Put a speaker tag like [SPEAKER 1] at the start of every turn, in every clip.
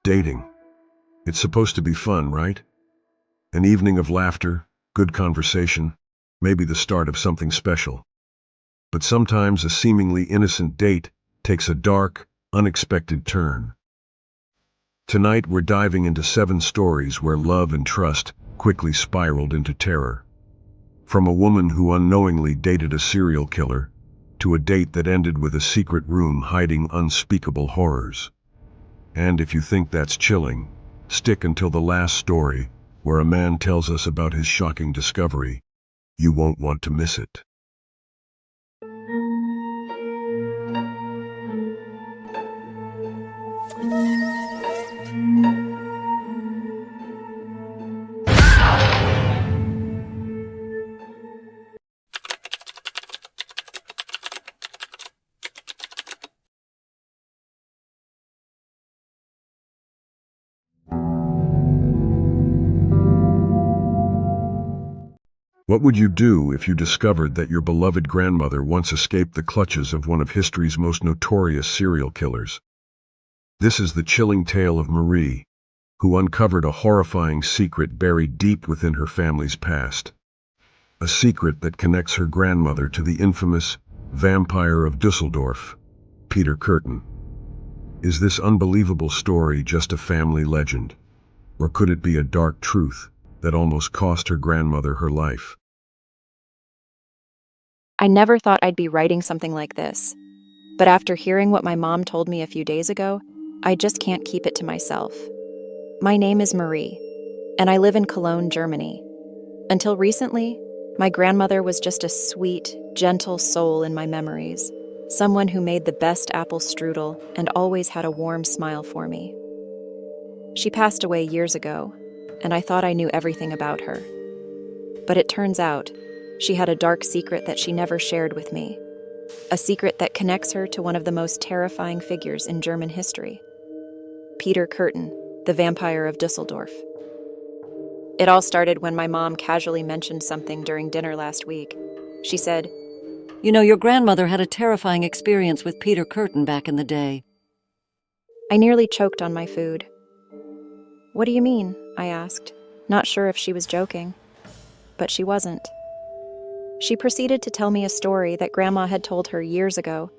[SPEAKER 1] Dating. It's supposed to be fun, right? An evening of laughter, good conversation, maybe the start of something special. But sometimes a seemingly innocent date takes a dark, unexpected turn. Tonight we're diving into 7 stories where love and trust quickly spiraled into terror. From a woman who unknowingly dated a serial killer, to a date that ended with a secret room hiding unspeakable horrors. And if you think that's chilling, stick until the last story, where a man tells us about his shocking discovery. You won't want to miss it. What would you do if you discovered that your beloved grandmother once escaped the clutches of one of history's most notorious serial killers? This is the chilling tale of Marie, who uncovered a horrifying secret buried deep within her family's past. A secret that connects her grandmother to the infamous vampire of Dusseldorf, Peter Curtin. Is this unbelievable story just a family legend? Or could it be a dark truth that almost cost her grandmother her life?
[SPEAKER 2] I never thought I'd be writing something like this, but after hearing what my mom told me a few days ago, I just can't keep it to myself. My name is Marie, and I live in Cologne, Germany. Until recently, my grandmother was just a sweet, gentle soul in my memories, someone who made the best apple strudel and always had a warm smile for me. She passed away years ago, and I thought I knew everything about her. But it turns out, she had a dark secret that she never shared with me. A secret that connects her to one of the most terrifying figures in German history. Peter Curtin, the vampire of Dusseldorf. It all started when my mom casually mentioned something during dinner last week. She said,
[SPEAKER 3] "You know, your grandmother had a terrifying experience with Peter Curtin back in the day."
[SPEAKER 2] I nearly choked on my food. "What do you mean?" I asked, not sure if she was joking. But she wasn't. She proceeded to tell me a story that Grandma had told her years ago,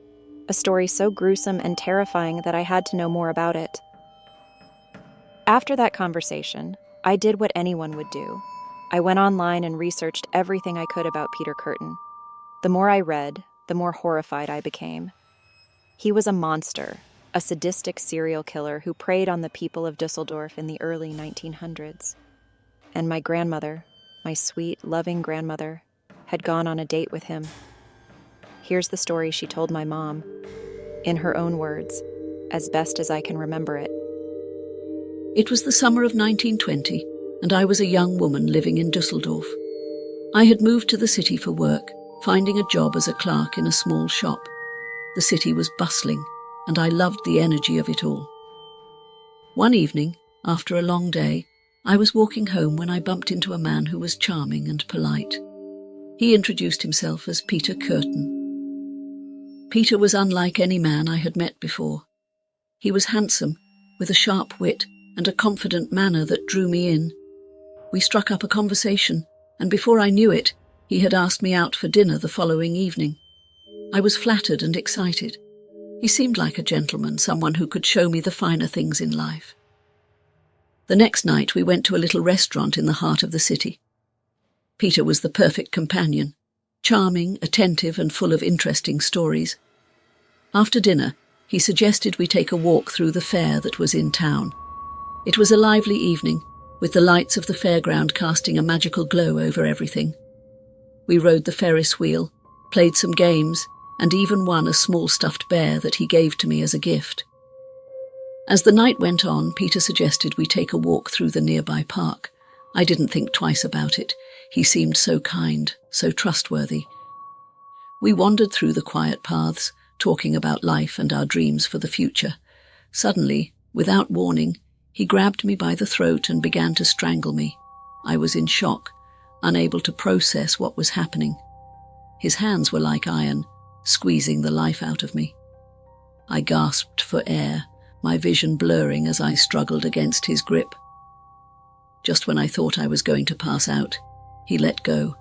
[SPEAKER 2] a story so gruesome and terrifying that I had to know more about it. After that conversation, I did what anyone would do. I went online and researched everything I could about Peter Curtin. The more I read, the more horrified I became. He was a monster, a sadistic serial killer who preyed on the people of Dusseldorf in the early 1900s. And my grandmother, my sweet, loving grandmother, had gone on a date with him. Here's the story she told my mom, in her own words, as best as I can remember it.
[SPEAKER 4] It was the summer of 1920, and I was a young woman living in Dusseldorf. I had moved to the city for work, finding a job as a clerk in a small shop. The city was bustling, and I loved the energy of it all. One evening, after a long day, I was walking home when I bumped into a man who was charming and polite. He introduced himself as Peter Curtin. Peter was unlike any man I had met before. He was handsome, with a sharp wit and a confident manner that drew me in. We struck up a conversation, and before I knew it, he had asked me out for dinner the following evening. I was flattered and excited. He seemed like a gentleman, someone who could show me the finer things in life. The next night we went to a little restaurant in the heart of the city. Peter was the perfect companion, charming, attentive, and full of interesting stories. After dinner, he suggested we take a walk through the fair that was in town. It was a lively evening, with the lights of the fairground casting a magical glow over everything. We rode the Ferris wheel, played some games, and even won a small stuffed bear that he gave to me as a gift. As the night went on, Peter suggested we take a walk through the nearby park. I didn't think twice about it. He seemed so kind, so trustworthy. We wandered through the quiet paths, talking about life and our dreams for the future. Suddenly, without warning, he grabbed me by the throat and began to strangle me. I was in shock, unable to process what was happening. His hands were like iron, squeezing the life out of me. I gasped for air, my vision blurring as I struggled against his grip. Just when I thought I was going to pass out, he let go,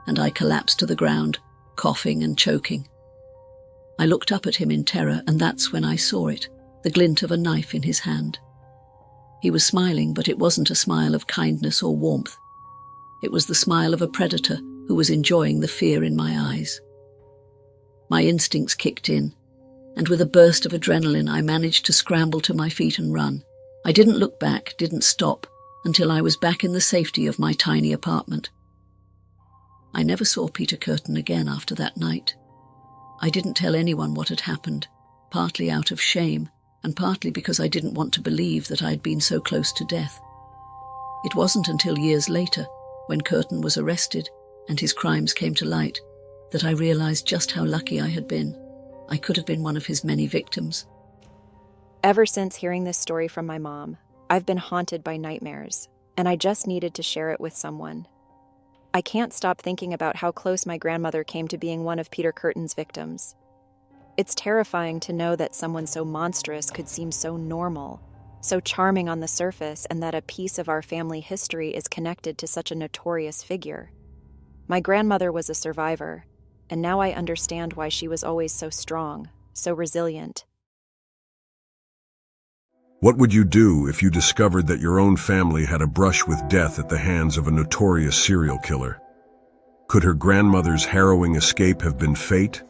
[SPEAKER 4] and I collapsed to the ground, coughing and choking. I looked up at him in terror, and that's when I saw it, the glint of a knife in his hand. He was smiling, but it wasn't a smile of kindness or warmth. It was the smile of a predator who was enjoying the fear in my eyes. My instincts kicked in, and with a burst of adrenaline I managed to scramble to my feet and run. I didn't look back, didn't stop, until I was back in the safety of my tiny apartment. I never saw Peter Curtin again after that night. I didn't tell anyone what had happened, partly out of shame, and partly because I didn't want to believe that I'd been so close to death. It wasn't until years later, when Curtin was arrested and his crimes came to light, that I realized just how lucky I had been. I could have been one of his many victims.
[SPEAKER 2] Ever since hearing this story from my mom, I've been haunted by nightmares, and I just needed to share it with someone. I can't stop thinking about how close my grandmother came to being one of Peter Curtin's victims. It's terrifying to know that someone so monstrous could seem so normal, so charming on the surface, and that a piece of our family history is connected to such a notorious figure. My grandmother was a survivor, and now I understand why she was always so strong, so resilient.
[SPEAKER 1] What would you do if you discovered that your own family had a brush with death at the hands of a notorious serial killer? Could her grandmother's harrowing escape have been fate,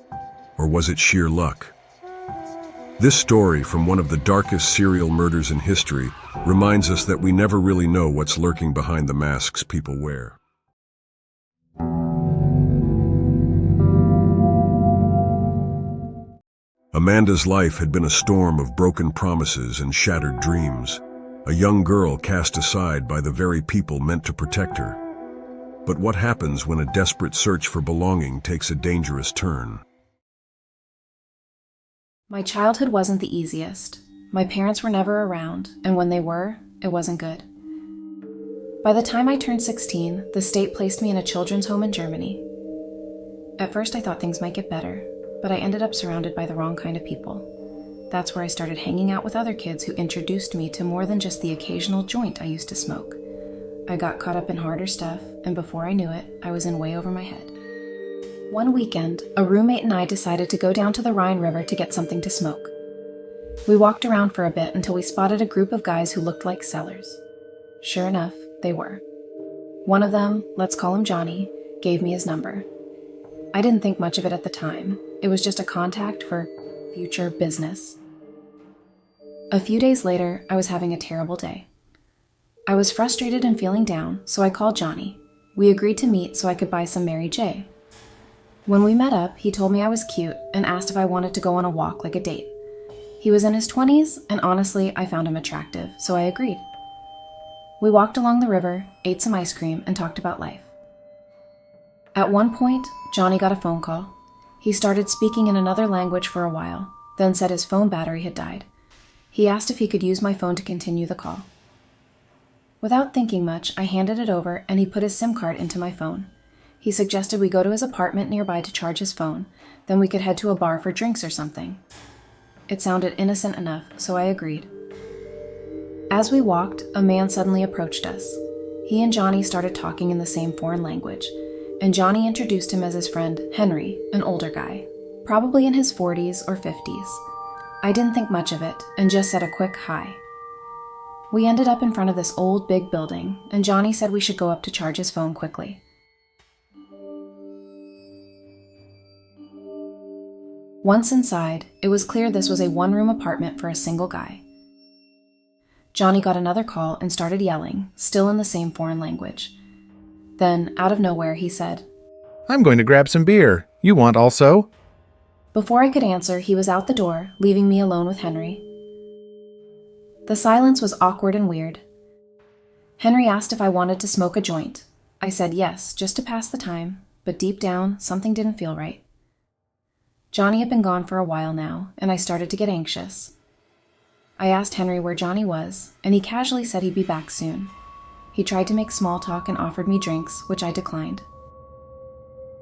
[SPEAKER 1] or was it sheer luck? This story from one of the darkest serial murders in history reminds us that we never really know what's lurking behind the masks people wear. Amanda's life had been a storm of broken promises and shattered dreams, a young girl cast aside by the very people meant to protect her. But what happens when a desperate search for belonging takes a dangerous turn?
[SPEAKER 5] My childhood wasn't the easiest. My parents were never around, and when they were, it wasn't good. By the time I turned 16, the state placed me in a children's home in Germany. At first I thought things might get better, but I ended up surrounded by the wrong kind of people. That's where I started hanging out with other kids who introduced me to more than just the occasional joint I used to smoke. I got caught up in harder stuff, and before I knew it, I was in way over my head. One weekend, a roommate and I decided to go down to the Rhine River to get something to smoke. We walked around for a bit until we spotted a group of guys who looked like sellers. Sure enough, they were. One of them, let's call him Johnny, gave me his number. I didn't think much of it at the time. It was just a contact for future business. A few days later, I was having a terrible day. I was frustrated and feeling down, so I called Johnny. We agreed to meet so I could buy some Mary J. When we met up, he told me I was cute and asked if I wanted to go on a walk like a date. He was in his 20s, and honestly, I found him attractive, so I agreed. We walked along the river, ate some ice cream, and talked about life. At one point, Johnny got a phone call. He started speaking in another language for a while, then said his phone battery had died. He asked if he could use my phone to continue the call. Without thinking much, I handed it over and he put his SIM card into my phone. He suggested we go to his apartment nearby to charge his phone, then we could head to a bar for drinks or something. It sounded innocent enough, so I agreed. As we walked, a man suddenly approached us. He and Johnny started talking in the same foreign language, and Johnny introduced him as his friend, Henry, an older guy, probably in his 40s or 50s. I didn't think much of it, and just said a quick hi. We ended up in front of this old, big building, and Johnny said we should go up to charge his phone quickly. Once inside, it was clear this was a one-room apartment for a single guy. Johnny got another call and started yelling, still in the same foreign language. Then, out of nowhere, he said,
[SPEAKER 6] "I'm going to grab some beer. You want also?"
[SPEAKER 5] Before I could answer, he was out the door, leaving me alone with Henry. The silence was awkward and weird. Henry asked if I wanted to smoke a joint. I said yes, just to pass the time, but deep down, something didn't feel right. Johnny had been gone for a while now, and I started to get anxious. I asked Henry where Johnny was, and he casually said he'd be back soon. He tried to make small talk and offered me drinks, which I declined.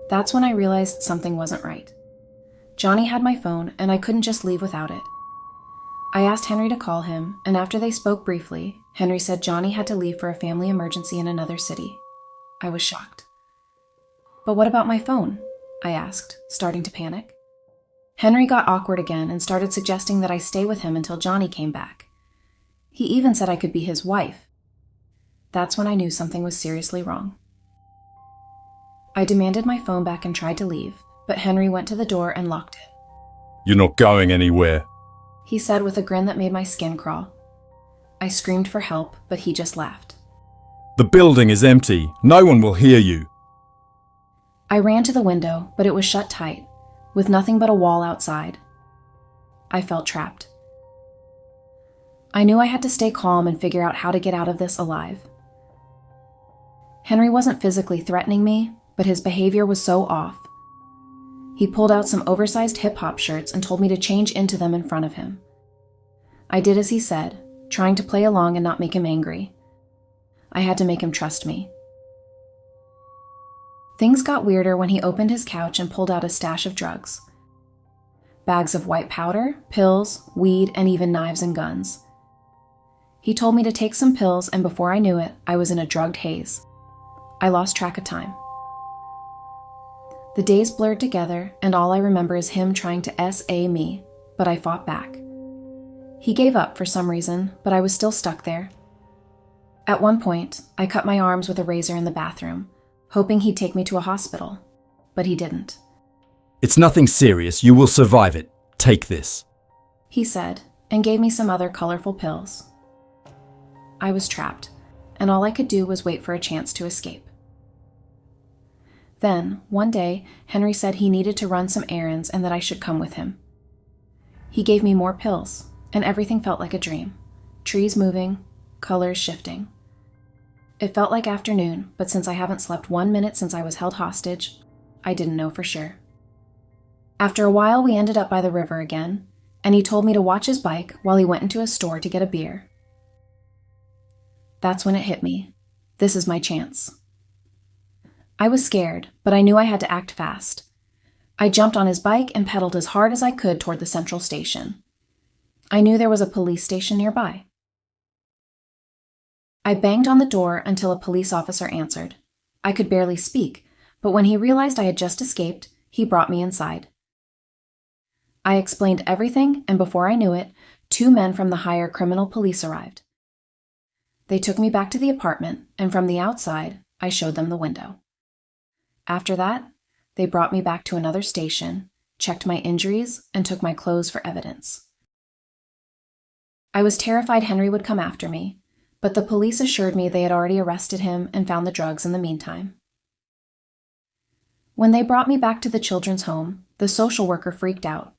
[SPEAKER 5] That's when I realized something wasn't right. Johnny had my phone, and I couldn't just leave without it. I asked Henry to call him, and after they spoke briefly, Henry said Johnny had to leave for a family emergency in another city. I was shocked. But what about my phone? I asked, starting to panic. Henry got awkward again and started suggesting that I stay with him until Johnny came back. He even said I could be his wife. That's when I knew something was seriously wrong. I demanded my phone back and tried to leave, but Henry went to the door and locked it.
[SPEAKER 7] "You're not going anywhere,"
[SPEAKER 5] he said with a grin that made my skin crawl. I screamed for help, but he just laughed.
[SPEAKER 7] "The building is empty. No one will hear you."
[SPEAKER 5] I ran to the window, but it was shut tight, with nothing but a wall outside. I felt trapped. I knew I had to stay calm and figure out how to get out of this alive. Henry wasn't physically threatening me, but his behavior was so off. He pulled out some oversized hip-hop shirts and told me to change into them in front of him. I did as he said, trying to play along and not make him angry. I had to make him trust me. Things got weirder when he opened his couch and pulled out a stash of drugs. Bags of white powder, pills, weed, and even knives and guns. He told me to take some pills, and before I knew it, I was in a drugged haze. I lost track of time. The days blurred together, and all I remember is him trying to SA me, but I fought back. He gave up for some reason, but I was still stuck there. At one point, I cut my arms with a razor in the bathroom, hoping he'd take me to a hospital, but he didn't.
[SPEAKER 7] "It's nothing serious. You will survive it. Take this,"
[SPEAKER 5] he said, and gave me some other colorful pills. I was trapped, and all I could do was wait for a chance to escape. Then, one day, Henry said he needed to run some errands and that I should come with him. He gave me more pills, and everything felt like a dream. Trees moving, colors shifting. It felt like afternoon, but since I haven't slept 1 minute since I was held hostage, I didn't know for sure. After a while, we ended up by the river again, and he told me to watch his bike while he went into a store to get a beer. That's when it hit me. This is my chance. I was scared, but I knew I had to act fast. I jumped on his bike and pedaled as hard as I could toward the central station. I knew there was a police station nearby. I banged on the door until a police officer answered. I could barely speak, but when he realized I had just escaped, he brought me inside. I explained everything, and before I knew it, 2 men from the higher criminal police arrived. They took me back to the apartment, and from the outside, I showed them the window. After that, they brought me back to another station, checked my injuries, and took my clothes for evidence. I was terrified Henry would come after me, but the police assured me they had already arrested him and found the drugs in the meantime. When they brought me back to the children's home, the social worker freaked out.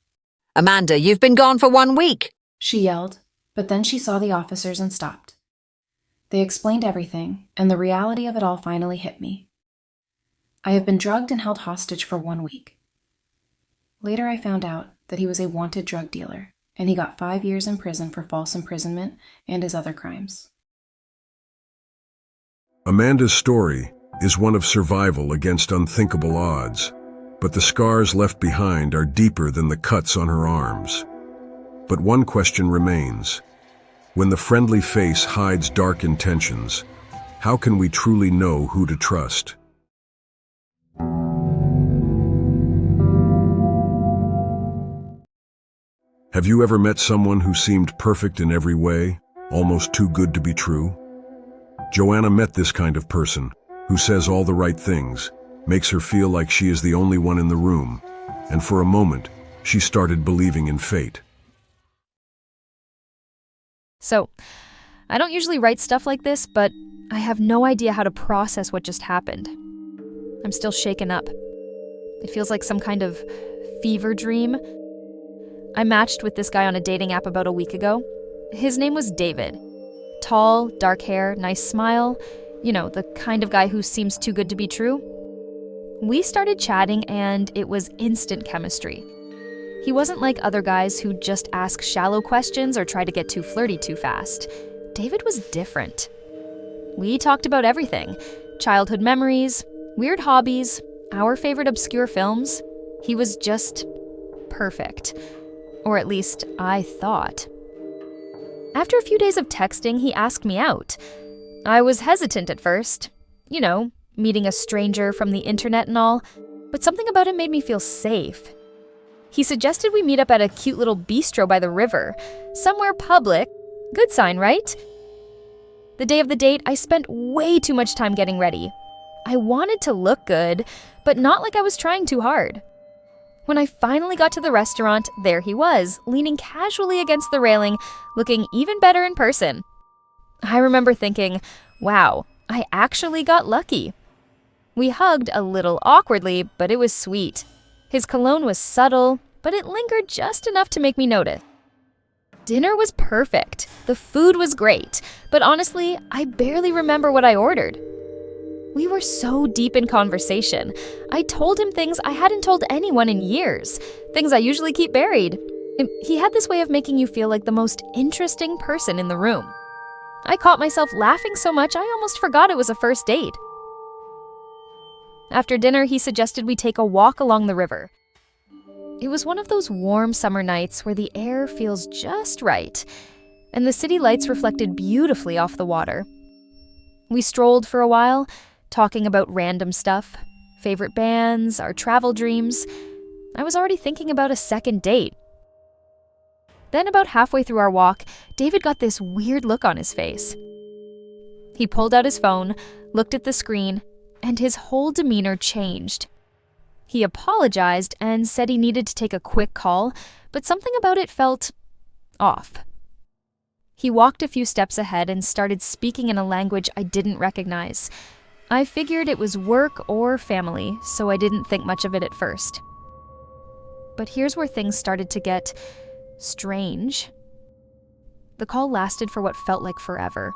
[SPEAKER 3] "Amanda, you've been gone for 1 week."
[SPEAKER 5] She yelled, but then she saw the officers and stopped. They explained everything, and the reality of it all finally hit me. I have been drugged and held hostage for 1 week. Later I found out that he was a wanted drug dealer, and he got 5 years in prison for false imprisonment and his other crimes.
[SPEAKER 1] Amanda's story is one of survival against unthinkable odds, but the scars left behind are deeper than the cuts on her arms. But one question remains. When the friendly face hides dark intentions, how can we truly know who to trust? Have you ever met someone who seemed perfect in every way, almost too good to be true? Joanna met this kind of person, who says all the right things, makes her feel like she is the only one in the room, and for a moment, she started believing in fate.
[SPEAKER 8] So, I don't usually write stuff like this, but I have no idea how to process what just happened. I'm still shaken up. It feels like some kind of fever dream. I matched with this guy on a dating app about a week ago. His name was David. Tall, dark hair, nice smile. You know, the kind of guy who seems too good to be true. We started chatting and it was instant chemistry. He wasn't like other guys who just ask shallow questions or try to get too flirty too fast. David was different. We talked about everything. Childhood memories, weird hobbies, our favorite obscure films. He was just perfect. Or at least I thought. After a few days of texting, he asked me out. I was hesitant at first. You know, meeting a stranger from the internet and all, but something about him made me feel safe. He suggested we meet up at a cute little bistro by the river, somewhere public. Good sign, right? The day of the date, I spent way too much time getting ready. I wanted to look good, but not like I was trying too hard. When I finally got to the restaurant, there he was, leaning casually against the railing, looking even better in person. I remember thinking, wow, I actually got lucky. We hugged a little awkwardly, but it was sweet. His cologne was subtle, but it lingered just enough to make me notice. Dinner was perfect. The food was great, but honestly, I barely remember what I ordered. We were so deep in conversation. I told him things I hadn't told anyone in years, things I usually keep buried. He had this way of making you feel like the most interesting person in the room. I caught myself laughing so much I almost forgot it was a first date. After dinner, he suggested we take a walk along the river. It was one of those warm summer nights where the air feels just right, and the city lights reflected beautifully off the water. We strolled for a while, talking about random stuff, favorite bands, our travel dreams. I was already thinking about a second date. Then about halfway through our walk, David got this weird look on his face. He pulled out his phone, looked at the screen, and his whole demeanor changed. He apologized and said he needed to take a quick call, but something about it felt off. He walked a few steps ahead and started speaking in a language I didn't recognize. I figured it was work or family, so I didn't think much of it at first. But here's where things started to get strange. The call lasted for what felt like forever.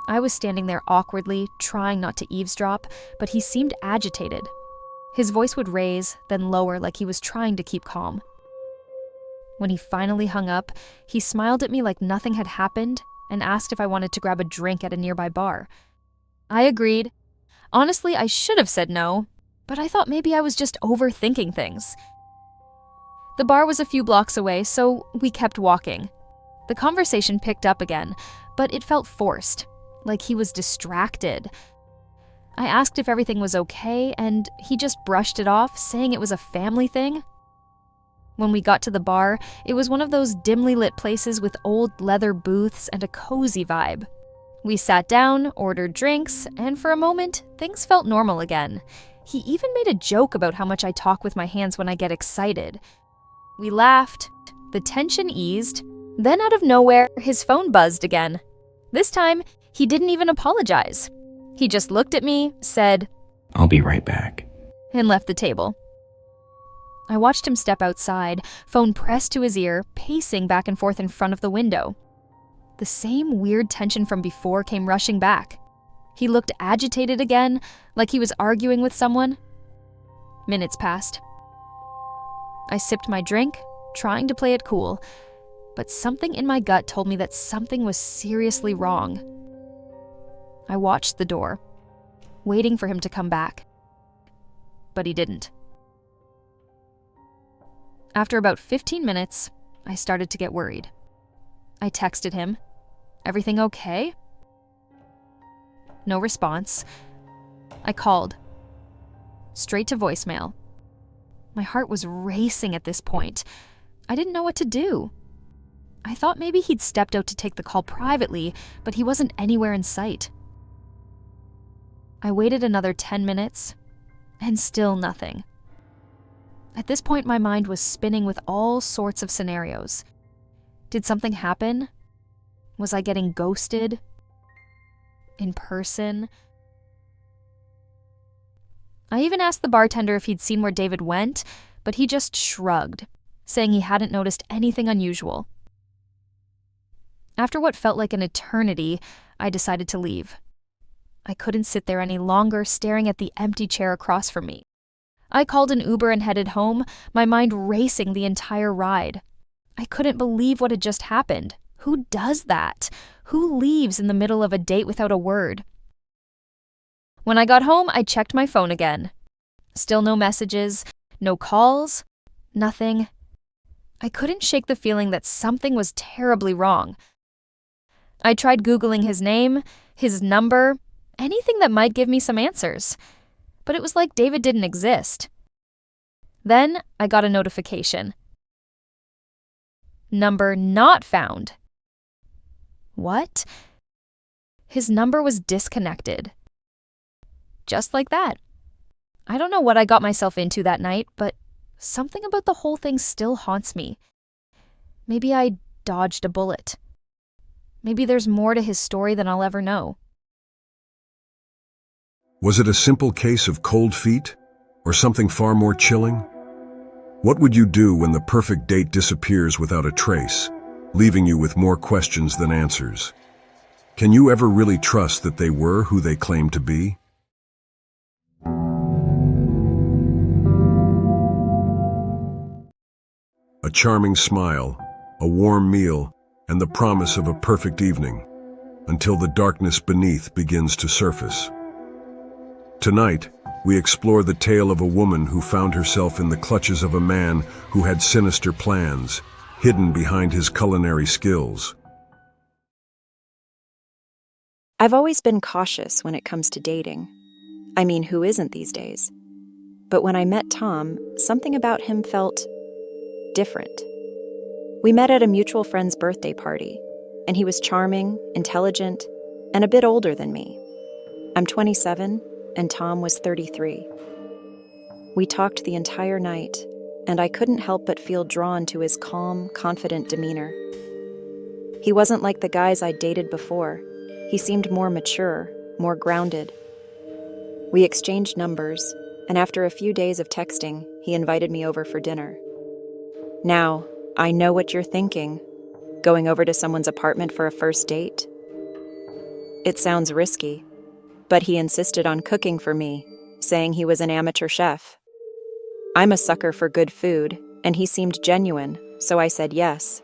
[SPEAKER 8] I was standing there awkwardly, trying not to eavesdrop, but he seemed agitated. His voice would raise, then lower like he was trying to keep calm. When he finally hung up, he smiled at me like nothing had happened and asked if I wanted to grab a drink at a nearby bar. I agreed. Honestly, I should have said no, but I thought maybe I was just overthinking things. The bar was a few blocks away, so we kept walking. The conversation picked up again, but it felt forced, like he was distracted. I asked if everything was okay, and he just brushed it off, saying it was a family thing. When we got to the bar, it was one of those dimly lit places with old leather booths and a cozy vibe. We sat down, ordered drinks, and for a moment, things felt normal again. He even made a joke about how much I talk with my hands when I get excited. We laughed, the tension eased, then out of nowhere, his phone buzzed again. This time, he didn't even apologize. He just looked at me, said,
[SPEAKER 9] "I'll be right back,"
[SPEAKER 8] and left the table. I watched him step outside, phone pressed to his ear, pacing back and forth in front of the window. The same weird tension from before came rushing back. He looked agitated again, like he was arguing with someone. Minutes passed. I sipped my drink, trying to play it cool, but something in my gut told me that something was seriously wrong. I watched the door, waiting for him to come back. But he didn't. After about 15 minutes, I started to get worried. I texted him, "Everything okay?" No response. I called. Straight to voicemail. My heart was racing at this point. I didn't know what to do. I thought maybe he'd stepped out to take the call privately, but he wasn't anywhere in sight. I waited another 10 minutes, and still nothing. At this point, my mind was spinning with all sorts of scenarios. Did something happen? Was I getting ghosted? In person? I even asked the bartender if he'd seen where David went, but he just shrugged, saying he hadn't noticed anything unusual. After what felt like an eternity, I decided to leave. I couldn't sit there any longer, staring at the empty chair across from me. I called an Uber and headed home, my mind racing the entire ride. I couldn't believe what had just happened. Who does that? Who leaves in the middle of a date without a word? When I got home, I checked my phone again. Still no messages, no calls, nothing. I couldn't shake the feeling that something was terribly wrong. I tried Googling his name, his number, anything that might give me some answers. But it was like David didn't exist. Then I got a notification. Number not found. What? His number was disconnected. Just like that. I don't know what I got myself into that night, but something about the whole thing still haunts me. Maybe I dodged a bullet. Maybe there's more to his story than I'll ever know.
[SPEAKER 1] Was it a simple case of cold feet, or something far more chilling? What would you do when the perfect date disappears without a trace, leaving you with more questions than answers? Can you ever really trust that they were who they claimed to be? A charming smile, a warm meal, and the promise of a perfect evening, until the darkness beneath begins to surface. Tonight, we explore the tale of a woman who found herself in the clutches of a man who had sinister plans, hidden behind his culinary skills.
[SPEAKER 2] I've always been cautious when it comes to dating. I mean, who isn't these days? But when I met Tom, something about him felt different. We met at a mutual friend's birthday party, and he was charming, intelligent, and a bit older than me. I'm 27, and Tom was 33. We talked the entire night, and I couldn't help but feel drawn to his calm, confident demeanor. He wasn't like the guys I'd dated before. He seemed more mature, more grounded. We exchanged numbers, and after a few days of texting, he invited me over for dinner. Now, I know what you're thinking. Going over to someone's apartment for a first date? It sounds risky, but he insisted on cooking for me, saying he was an amateur chef. I'm a sucker for good food, and he seemed genuine, so I said yes.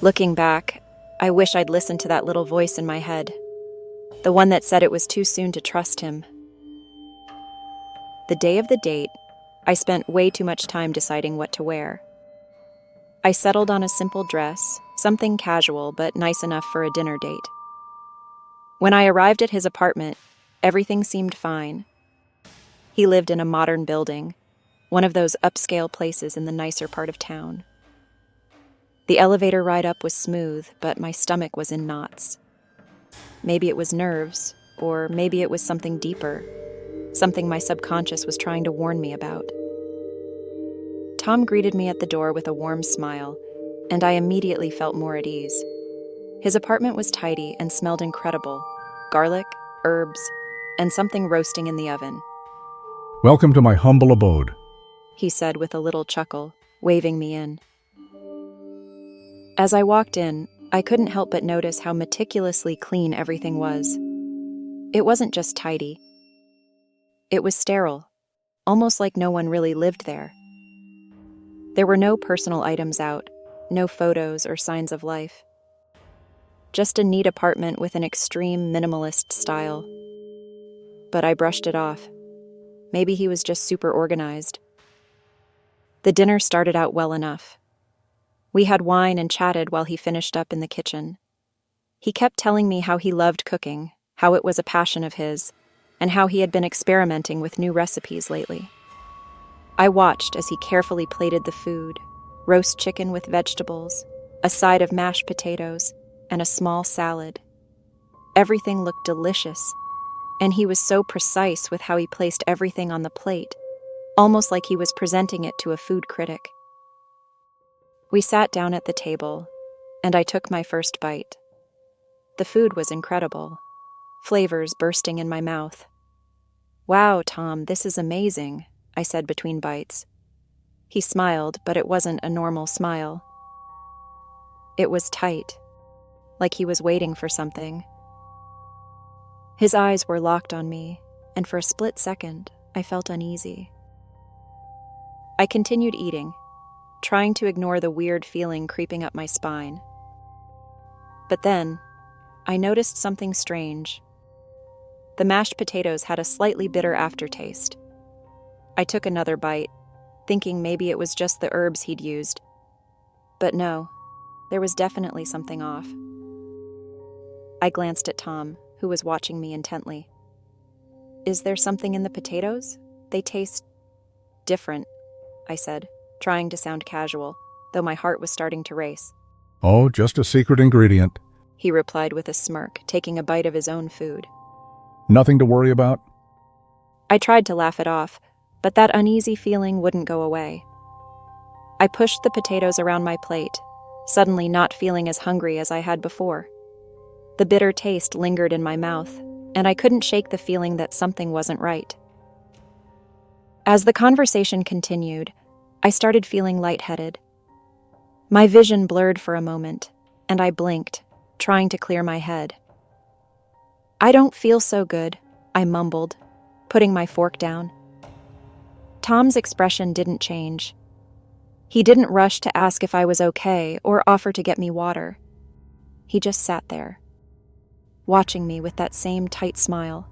[SPEAKER 2] Looking back, I wish I'd listened to that little voice in my head, the one that said it was too soon to trust him. The day of the date, I spent way too much time deciding what to wear. I settled on a simple dress, something casual but nice enough for a dinner date. When I arrived at his apartment, everything seemed fine. He lived in a modern building, one of those upscale places in the nicer part of town. The elevator ride up was smooth, but my stomach was in knots. Maybe it was nerves, or maybe it was something deeper, something my subconscious was trying to warn me about. Tom greeted me at the door with a warm smile, and I immediately felt more at ease. His apartment was tidy and smelled incredible: garlic, herbs, and something roasting in the oven.
[SPEAKER 9] "Welcome to my humble abode,"
[SPEAKER 2] he said with a little chuckle, waving me in. As I walked in, I couldn't help but notice how meticulously clean everything was. It wasn't just tidy. It was sterile, almost like no one really lived there. There were no personal items out, no photos or signs of life. Just a neat apartment with an extreme minimalist style. But I brushed it off. Maybe he was just super organized. The dinner started out well enough. We had wine and chatted while he finished up in the kitchen. He kept telling me how he loved cooking, how it was a passion of his, and how he had been experimenting with new recipes lately. I watched as he carefully plated the food: roast chicken with vegetables, a side of mashed potatoes, and a small salad. Everything looked delicious, and he was so precise with how he placed everything on the plate, almost like he was presenting it to a food critic. We sat down at the table, and I took my first bite. The food was incredible, flavors bursting in my mouth. "Wow, Tom, this is amazing," I said between bites. He smiled, but it wasn't a normal smile. It was tight, like he was waiting for something. His eyes were locked on me, and for a split second, I felt uneasy. I continued eating, trying to ignore the weird feeling creeping up my spine. But then, I noticed something strange. The mashed potatoes had a slightly bitter aftertaste. I took another bite, thinking maybe it was just the herbs he'd used. But no, there was definitely something off. I glanced at Tom, who was watching me intently. Is there something in the potatoes? They taste different, I said, trying to sound casual, though my heart was starting to race.
[SPEAKER 9] Oh, just a secret ingredient.
[SPEAKER 2] He replied with a smirk, taking a bite of his own food.
[SPEAKER 9] Nothing to worry about?
[SPEAKER 2] I tried to laugh it off, but that uneasy feeling wouldn't go away. I pushed the potatoes around my plate, suddenly not feeling as hungry as I had before. The bitter taste lingered in my mouth, and I couldn't shake the feeling that something wasn't right. As the conversation continued, I started feeling lightheaded. My vision blurred for a moment, and I blinked, trying to clear my head. I don't feel so good, I mumbled, putting my fork down. Tom's expression didn't change. He didn't rush to ask if I was okay or offer to get me water. He just sat there, watching me with that same tight smile.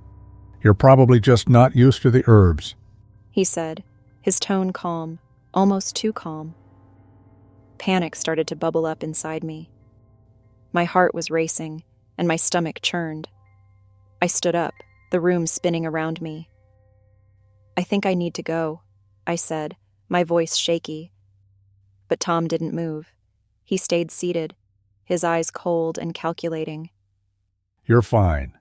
[SPEAKER 9] You're probably just not used to the herbs.
[SPEAKER 2] He said, his tone calm, almost too calm. Panic started to bubble up inside me. My heart was racing, and my stomach churned. I stood up, the room spinning around me. I think I need to go, I said, my voice shaky. But Tom didn't move. He stayed seated, his eyes cold and calculating.
[SPEAKER 9] You're fine.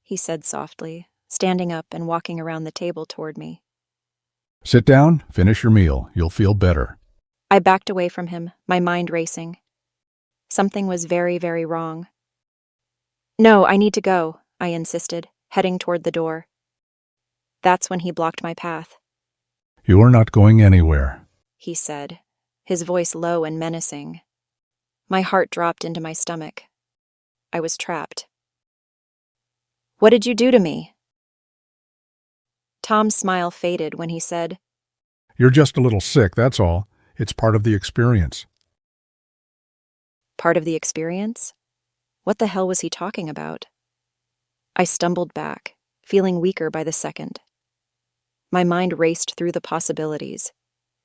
[SPEAKER 2] He said softly, standing up and walking around the table toward me.
[SPEAKER 9] Sit down, finish your meal. You'll feel better.
[SPEAKER 2] I backed away from him, my mind racing. Something was very, very wrong. No, I need to go, I insisted, heading toward the door. That's when he blocked my path.
[SPEAKER 9] You are not going anywhere,
[SPEAKER 2] he said, his voice low and menacing. My heart dropped into my stomach. I was trapped. What did you do to me? Tom's smile faded when he said,
[SPEAKER 9] You're just a little sick, that's all. It's part of the experience.
[SPEAKER 2] Part of the experience? What the hell was he talking about? I stumbled back, feeling weaker by the second. My mind raced through the possibilities.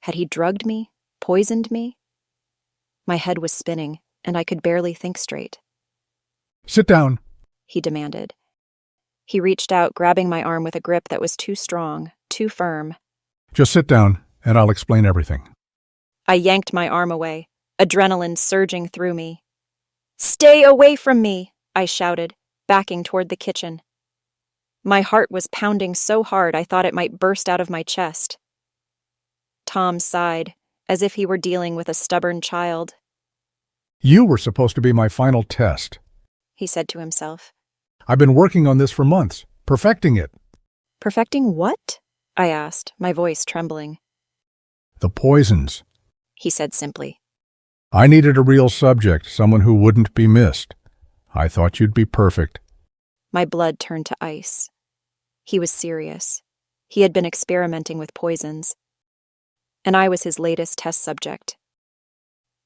[SPEAKER 2] Had he drugged me? Poisoned me? My head was spinning, and I could barely think straight.
[SPEAKER 9] Sit down,
[SPEAKER 2] he demanded. He reached out, grabbing my arm with a grip that was too strong, too firm.
[SPEAKER 9] Just sit down, and I'll explain everything.
[SPEAKER 2] I yanked my arm away, adrenaline surging through me. Stay away from me, I shouted, backing toward the kitchen. My heart was pounding so hard I thought it might burst out of my chest. Tom sighed, as if he were dealing with a stubborn child.
[SPEAKER 9] You were supposed to be my final test,
[SPEAKER 2] he said to himself.
[SPEAKER 9] I've been working on this for months, perfecting it.
[SPEAKER 2] Perfecting what? I asked, my voice trembling.
[SPEAKER 9] The poisons,
[SPEAKER 2] he said simply.
[SPEAKER 9] I needed a real subject, someone who wouldn't be missed. I thought you'd be perfect.
[SPEAKER 2] My blood turned to ice. He was serious. He had been experimenting with poisons. And I was his latest test subject.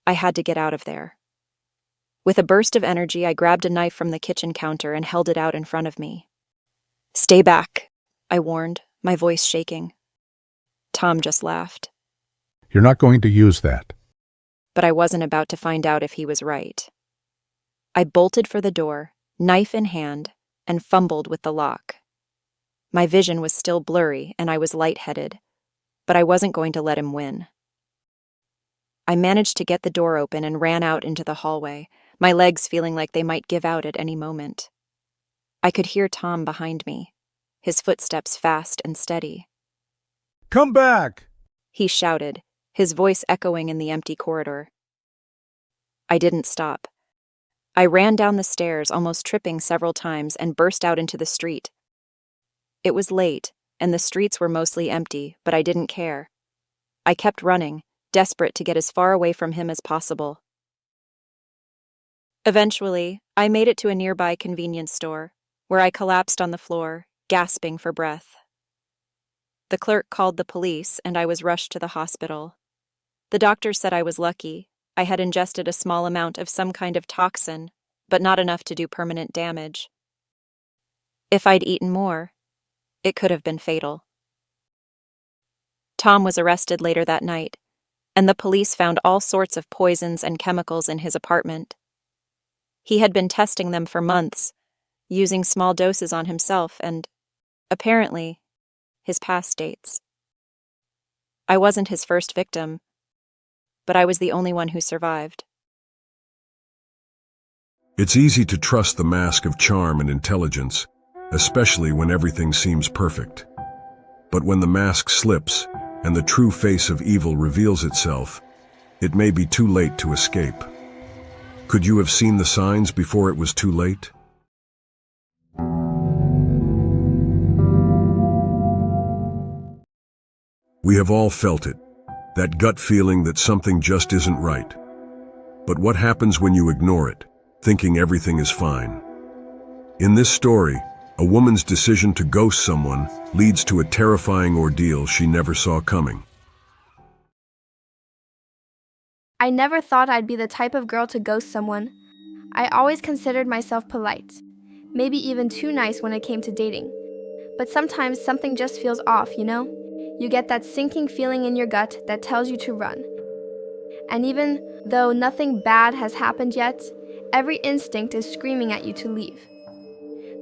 [SPEAKER 2] I had to get out of there. With a burst of energy, I grabbed a knife from the kitchen counter and held it out in front of me. Stay back, I warned, my voice shaking. Tom just laughed.
[SPEAKER 9] You're not going to use that.
[SPEAKER 2] But I wasn't about to find out if he was right. I bolted for the door, knife in hand, and fumbled with the lock. My vision was still blurry and I was lightheaded, but I wasn't going to let him win. I managed to get the door open and ran out into the hallway, my legs feeling like they might give out at any moment. I could hear Tom behind me, his footsteps fast and steady.
[SPEAKER 9] Come back,
[SPEAKER 2] he shouted, his voice echoing in the empty corridor. I didn't stop. I ran down the stairs, almost tripping several times, and burst out into the street. It was late, and the streets were mostly empty, but I didn't care. I kept running, desperate to get as far away from him as possible. Eventually, I made it to a nearby convenience store, where I collapsed on the floor, gasping for breath. The clerk called the police, and I was rushed to the hospital. The doctor said I was lucky. I had ingested a small amount of some kind of toxin, but not enough to do permanent damage. If I'd eaten more, it could have been fatal. Tom was arrested later that night, and the police found all sorts of poisons and chemicals in his apartment. He had been testing them for months, using small doses on himself and, apparently, his past dates. I wasn't his first victim, but I was the only one who survived.
[SPEAKER 1] It's easy to trust the mask of charm and intelligence, especially when everything seems perfect. But when the mask slips and the true face of evil reveals itself, it may be too late to escape. Could you have seen the signs before it was too late? We have all felt it, that gut feeling that something just isn't right. But what happens when you ignore it, thinking everything is fine? In this story, a woman's decision to ghost someone leads to a terrifying ordeal she never saw coming.
[SPEAKER 10] I never thought I'd be the type of girl to ghost someone. I always considered myself polite, maybe even too nice when it came to dating. But sometimes something just feels off, you know? You get that sinking feeling in your gut that tells you to run. And even though nothing bad has happened yet, every instinct is screaming at you to leave.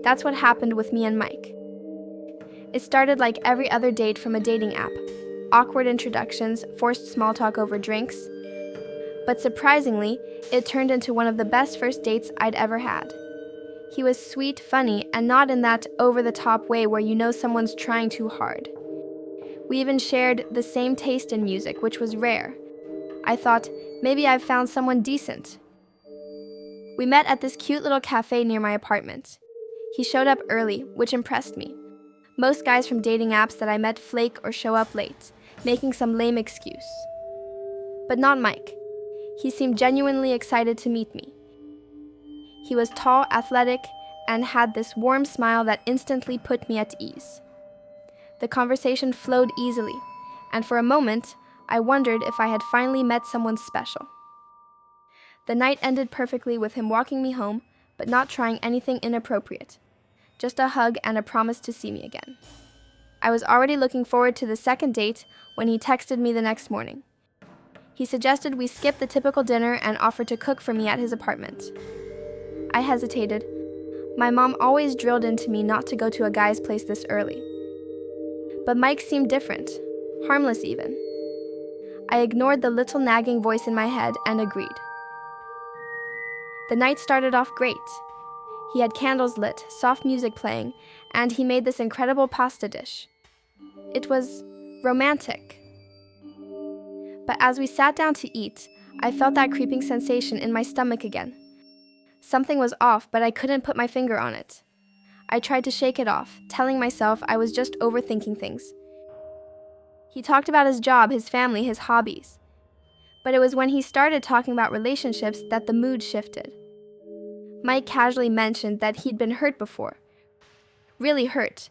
[SPEAKER 10] That's what happened with me and Mike. It started like every other date from a dating app. Awkward introductions, forced small talk over drinks. But surprisingly, it turned into one of the best first dates I'd ever had. He was sweet, funny, and not in that over-the-top way where you know someone's trying too hard. We even shared the same taste in music, which was rare. I thought, maybe I've found someone decent. We met at this cute little cafe near my apartment. He showed up early, which impressed me. Most guys from dating apps that I met flake or show up late, making some lame excuse. But not Mike. He seemed genuinely excited to meet me. He was tall, athletic, and had this warm smile that instantly put me at ease. The conversation flowed easily, and for a moment, I wondered if I had finally met someone special. The night ended perfectly with him walking me home, but not trying anything inappropriate. Just a hug and a promise to see me again. I was already looking forward to the second date when he texted me the next morning. He suggested we skip the typical dinner and offered to cook for me at his apartment. I hesitated. My mom always drilled into me not to go to a guy's place this early. But Mike seemed different, harmless even. I ignored the little nagging voice in my head and agreed. The night started off great. He had candles lit, soft music playing, and he made this incredible pasta dish. It was romantic. But as we sat down to eat, I felt that creeping sensation in my stomach again. Something was off, but I couldn't put my finger on it. I tried to shake it off, telling myself I was just overthinking things. He talked about his job, his family, his hobbies. But it was when he started talking about relationships that the mood shifted. Mike casually mentioned that he'd been hurt before. Really hurt.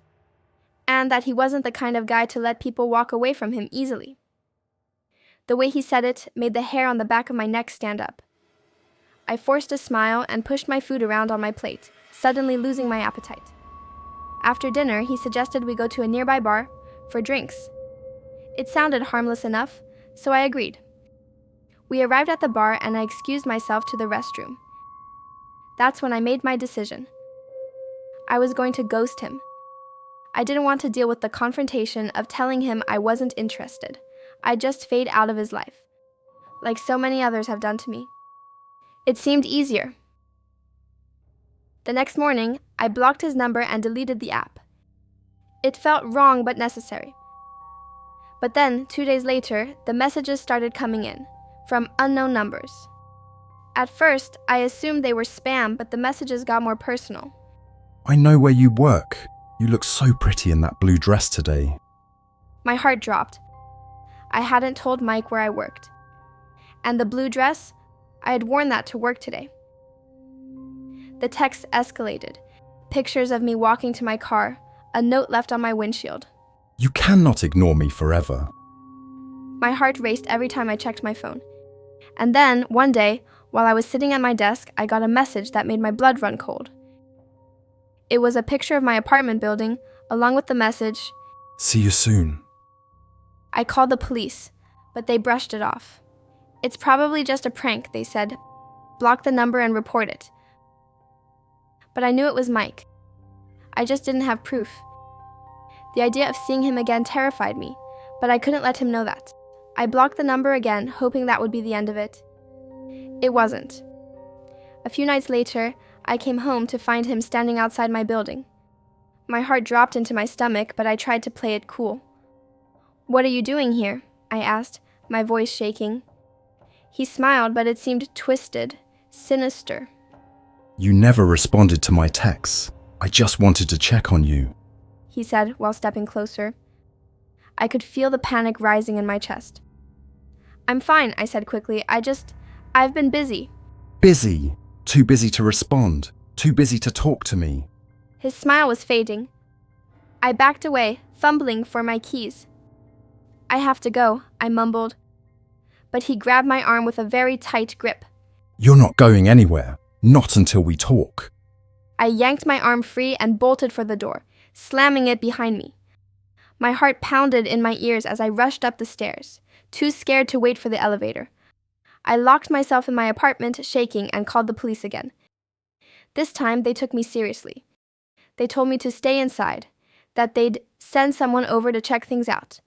[SPEAKER 10] And that he wasn't the kind of guy to let people walk away from him easily. The way he said it made the hair on the back of my neck stand up. I forced a smile and pushed my food around on my plate, suddenly losing my appetite. After dinner, he suggested we go to a nearby bar for drinks. It sounded harmless enough, so I agreed. We arrived at the bar and I excused myself to the restroom. That's when I made my decision. I was going to ghost him. I didn't want to deal with the confrontation of telling him I wasn't interested. I'd just fade out of his life, like so many others have done to me. It seemed easier. The next morning, I blocked his number and deleted the app. It felt wrong but necessary. But then, 2 days later, the messages started coming in, from unknown numbers. At first, I assumed they were spam, but the messages got more personal.
[SPEAKER 7] I know where you work. You look so pretty in that blue dress today.
[SPEAKER 10] My heart dropped. I hadn't told Mike where I worked. And the blue dress, I had worn that to work today. The text escalated. Pictures of me walking to my car, a note left on my windshield.
[SPEAKER 7] You cannot ignore me forever.
[SPEAKER 10] My heart raced every time I checked my phone. And then, one day, while I was sitting at my desk, I got a message that made my blood run cold. It was a picture of my apartment building, along with the message,
[SPEAKER 7] "See you soon."
[SPEAKER 10] I called the police, but they brushed it off. It's probably just a prank, they said. Block the number and report it. But I knew it was Mike. I just didn't have proof. The idea of seeing him again terrified me, but I couldn't let him know that. I blocked the number again, hoping that would be the end of it. It wasn't. A few nights later, I came home to find him standing outside my building. My heart dropped into my stomach, but I tried to play it cool. "What are you doing here?" I asked, my voice shaking. He smiled, but it seemed twisted, sinister.
[SPEAKER 7] You never responded to my texts. I just wanted to check on you,
[SPEAKER 10] he said while stepping closer. I could feel the panic rising in my chest. "I'm fine," I said quickly. I've been busy."
[SPEAKER 7] Busy? Too busy to respond? Too busy to talk to me?
[SPEAKER 10] His smile was fading. I backed away, fumbling for my keys. "I have to go," I mumbled. But he grabbed my arm with a very tight grip.
[SPEAKER 7] You're not going anywhere. Not until we talk.
[SPEAKER 10] I yanked my arm free and bolted for the door, slamming it behind me. My heart pounded in my ears as I rushed up the stairs, too scared to wait for the elevator. I locked myself in my apartment, shaking, and called the police again. This time, they took me seriously. They told me to stay inside, that they'd send someone over to check things out.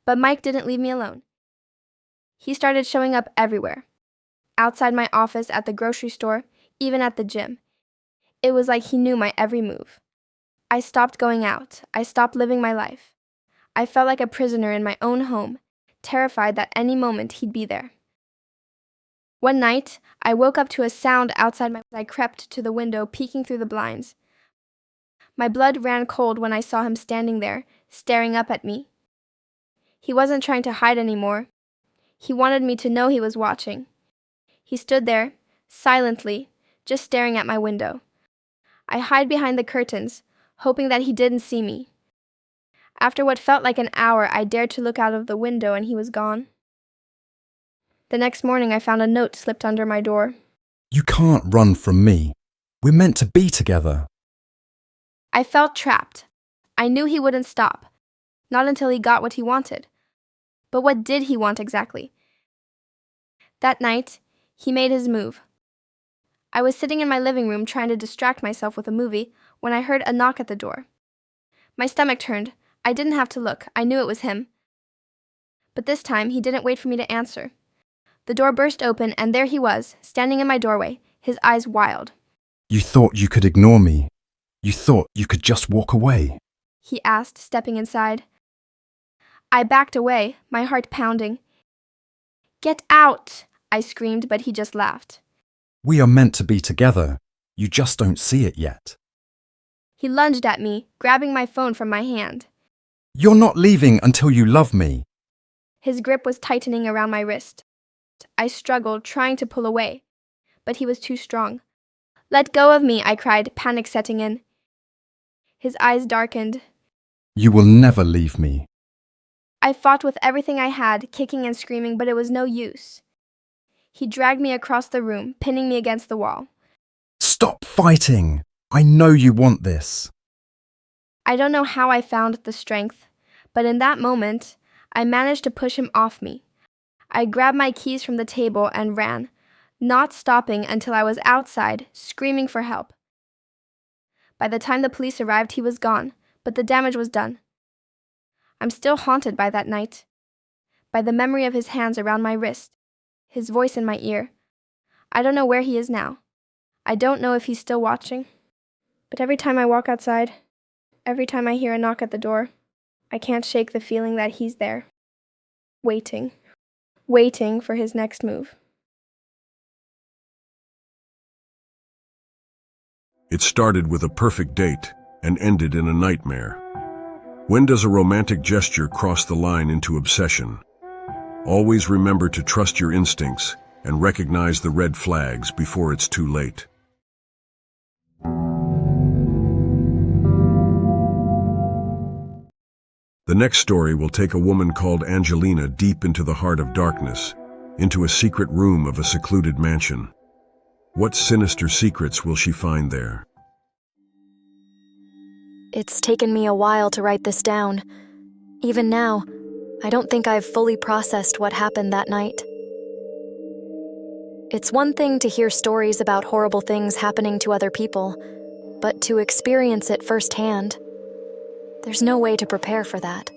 [SPEAKER 10] But Mike didn't leave me alone. He started showing up everywhere. Outside my office, at the grocery store, even at the gym. It was like he knew my every move. I stopped going out. I stopped living my life. I felt like a prisoner in my own home, terrified that any moment he'd be there. One night, I woke up to a sound outside I crept to the window, peeking through the blinds. My blood ran cold when I saw him standing there, staring up at me. He wasn't trying to hide anymore. He wanted me to know he was watching. He stood there, silently, just staring at my window. I hid behind the curtains, hoping that he didn't see me. After what felt like an hour, I dared to look out of the window and he was gone. The next morning, I found a note slipped under my door.
[SPEAKER 7] You can't run from me. We're meant to be together.
[SPEAKER 10] I felt trapped. I knew he wouldn't stop. Not until he got what he wanted. But what did he want exactly? That night, he made his move. I was sitting in my living room trying to distract myself with a movie when I heard a knock at the door. My stomach turned. I didn't have to look. I knew it was him. But this time, he didn't wait for me to answer. The door burst open, and there he was, standing in my doorway, his eyes wild.
[SPEAKER 7] You thought you could ignore me. You thought you could just walk away.
[SPEAKER 10] He asked, stepping inside. I backed away, my heart pounding. "Get out!" I screamed, but he just laughed.
[SPEAKER 7] We are meant to be together. You just don't see it yet.
[SPEAKER 10] He lunged at me, grabbing my phone from my hand.
[SPEAKER 7] You're not leaving until you love me.
[SPEAKER 10] His grip was tightening around my wrist. I struggled, trying to pull away, but he was too strong. "Let go of me," I cried, panic setting in. His eyes darkened.
[SPEAKER 7] You will never leave me.
[SPEAKER 10] I fought with everything I had, kicking and screaming, but it was no use. He dragged me across the room, pinning me against the wall.
[SPEAKER 7] Stop fighting. I know you want this.
[SPEAKER 10] I don't know how I found the strength, but in that moment, I managed to push him off me. I grabbed my keys from the table and ran, not stopping until I was outside, screaming for help. By the time the police arrived, he was gone, but the damage was done. I'm still haunted by that night, by the memory of his hands around my wrist, his voice in my ear. I don't know where he is now. I don't know if he's still watching. But every time I walk outside, every time I hear a knock at the door, I can't shake the feeling that he's there, waiting for his next move.
[SPEAKER 1] It started with a perfect date and ended in a nightmare. When does a romantic gesture cross the line into obsession? Always remember to trust your instincts and recognize the red flags before it's too late. The next story will take a woman called Angelina deep into the heart of darkness, into a secret room of a secluded mansion. What sinister secrets will she find there?
[SPEAKER 2] It's taken me a while to write this down. Even now, I don't think I've fully processed what happened that night. It's one thing to hear stories about horrible things happening to other people, but to experience it firsthand. There's no way to prepare for that.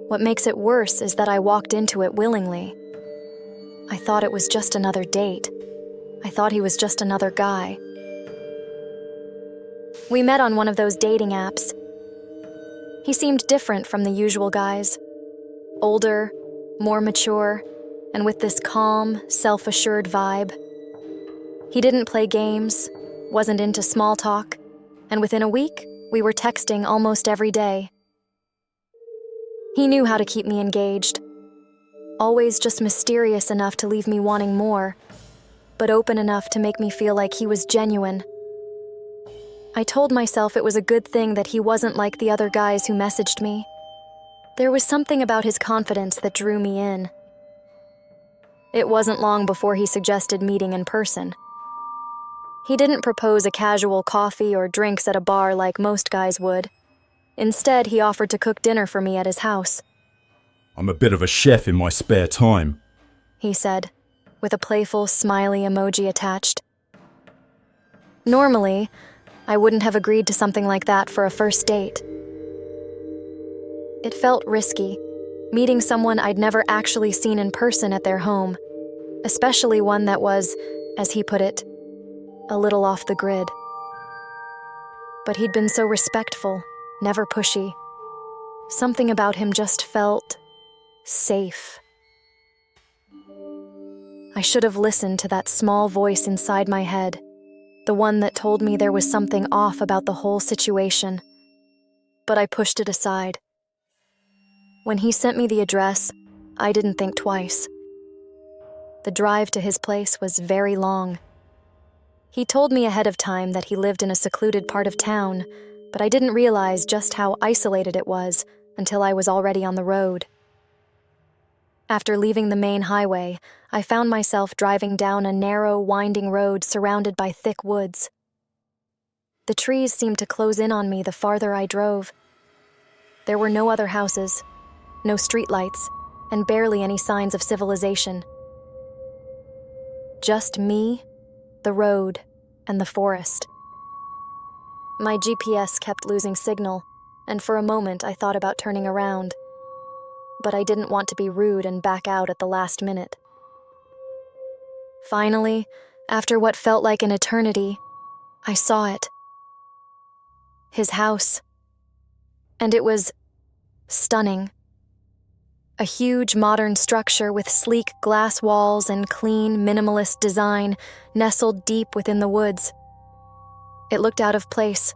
[SPEAKER 2] What makes it worse is that I walked into it willingly. I thought it was just another date. I thought he was just another guy. We met on one of those dating apps. He seemed different from the usual guys. Older, more mature, and with this calm, self-assured vibe. He didn't play games, wasn't into small talk, and within a week, we were texting almost every day. He knew how to keep me engaged. Always just mysterious enough to leave me wanting more, but open enough to make me feel like he was genuine. I told myself it was a good thing that he wasn't like the other guys who messaged me. There was something about his confidence that drew me in. It wasn't long before he suggested meeting in person. He didn't propose a casual coffee or drinks at a bar like most guys would. Instead, he offered to cook dinner for me at his house.
[SPEAKER 11] I'm a bit of a chef in my spare time,
[SPEAKER 2] he said, with a playful, smiley emoji attached. Normally, I wouldn't have agreed to something like that for a first date. It felt risky, meeting someone I'd never actually seen in person at their home, especially one that was, as he put it, a little off the grid. But he'd been so respectful, never pushy. Something about him just felt safe. I should have listened to that small voice inside my head, the one that told me there was something off about the whole situation. But I pushed it aside. When he sent me the address, I didn't think twice. The drive to his place was very long. He told me ahead of time that he lived in a secluded part of town, but I didn't realize just how isolated it was until I was already on the road. After leaving the main highway, I found myself driving down a narrow, winding road surrounded by thick woods. The trees seemed to close in on me the farther I drove. There were no other houses, no streetlights, and barely any signs of civilization. Just me, the road, and the forest. My GPS kept losing signal, and for a moment I thought about turning around. But I didn't want to be rude and back out at the last minute. Finally, after what felt like an eternity, I saw it. His house. And it was stunning. A huge modern structure with sleek glass walls and clean, minimalist design nestled deep within the woods. It looked out of place,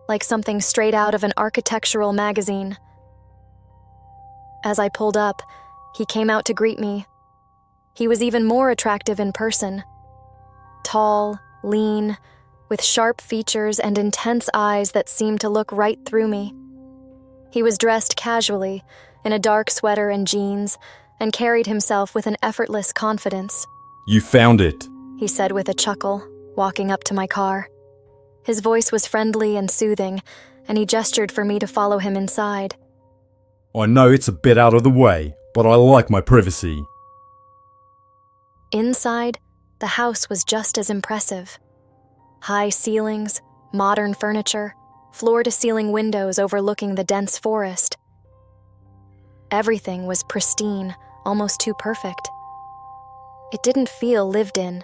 [SPEAKER 2] like something straight out of an architectural magazine. As I pulled up, he came out to greet me. He was even more attractive in person. Tall, lean, with sharp features and intense eyes that seemed to look right through me. He was dressed casually, in a dark sweater and jeans, and carried himself with an effortless confidence.
[SPEAKER 11] You found it,
[SPEAKER 2] he said with a chuckle, walking up to my car. His voice was friendly and soothing, and he gestured for me to follow him inside.
[SPEAKER 11] I know it's a bit out of the way, but I like my privacy.
[SPEAKER 2] Inside, the house was just as impressive. High ceilings, modern furniture, floor-to-ceiling windows overlooking the dense forest. Everything was pristine, almost too perfect. It didn't feel lived in.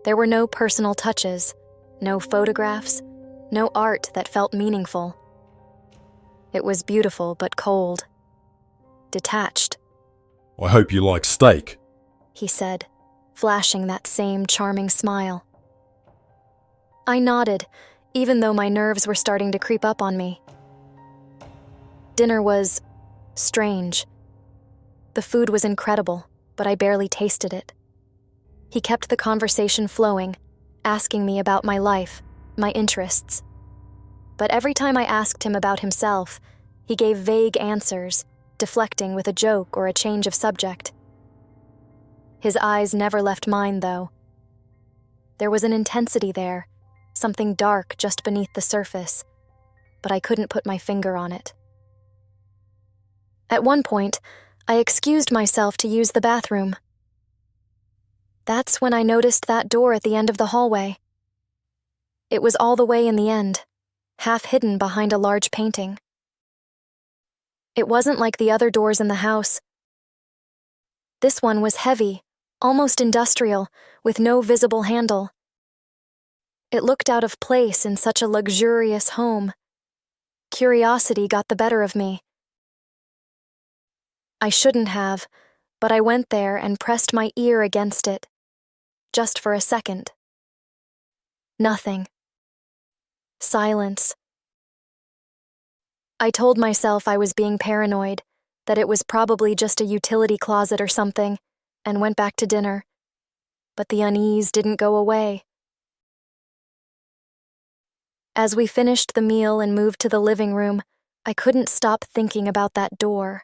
[SPEAKER 2] There were no personal touches, no photographs, no art that felt meaningful. It was beautiful but cold, detached.
[SPEAKER 11] I hope you like steak,
[SPEAKER 2] he said, flashing that same charming smile. I nodded, even though my nerves were starting to creep up on me. Dinner was strange. The food was incredible, but I barely tasted it. He kept the conversation flowing, asking me about my life, my interests. But every time I asked him about himself, he gave vague answers, deflecting with a joke or a change of subject. His eyes never left mine, though. There was an intensity there, something dark just beneath the surface, but I couldn't put my finger on it. At one point, I excused myself to use the bathroom. That's when I noticed that door at the end of the hallway. It was all the way in the end, half hidden behind a large painting. It wasn't like the other doors in the house. This one was heavy, almost industrial, with no visible handle. It looked out of place in such a luxurious home. Curiosity got the better of me. I shouldn't have, but I went there and pressed my ear against it, just for a second. Nothing. Silence. I told myself I was being paranoid, that it was probably just a utility closet or something, and went back to dinner. But the unease didn't go away. As we finished the meal and moved to the living room, I couldn't stop thinking about that door.